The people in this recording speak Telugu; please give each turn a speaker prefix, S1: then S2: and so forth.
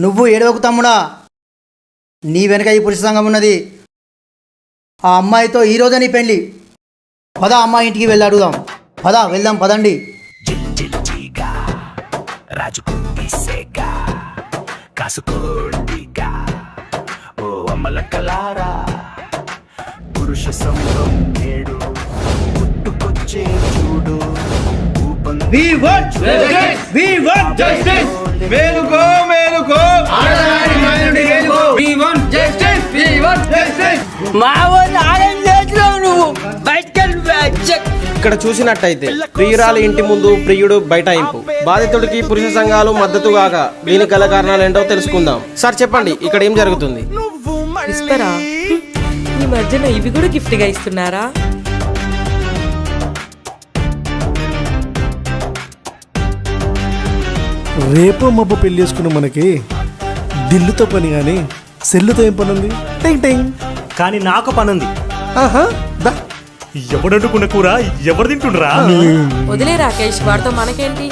S1: నువ్వు ఏడవకు తమ్ముడా, నీ వెనక ఈ పురుష సంఘం ఉన్నది. ఆ అమ్మాయితో ఈరోజే నీ పెళ్ళి. పద అమ్మాయి ఇంటికి వెళ్ళి అడుగుదాం. వెళ్దాం పదండి.
S2: పురుష సంఘం నేడు పుట్టుకొచ్చే చూడు.
S3: ఇక్కడ చూసినట్టయితే ప్రియురాలి ఇంటి ముందు ప్రియుడు బైఠాయింపు. బాధితుడికి పురుష సంఘాలు మద్దతు కాగా దీనికి గల కారణాలు ఏంటో తెలుసుకుందాం. సార్ చెప్పండి, ఇక్కడ ఏం జరుగుతుంది?
S4: ఇస్తారా? ఈ మధ్యన ఇవి కూడా గిఫ్ట్ గా ఇస్తున్నారా?
S5: రేపో మబ్బు పెళ్లి చేసుకున్న మనకి దిల్లుతో పని కానీ సెల్లుతో ఏం పని ఉంది? టింగ్ టింగ్.
S6: కానీ నాకు పనుంది.
S5: ఆహా, దా.
S6: ఎవడట్టుకున్న కూర ఎవరు తింటుండ్రా?
S4: వదిలే రాకేష్, వాడితో మనకేంటి?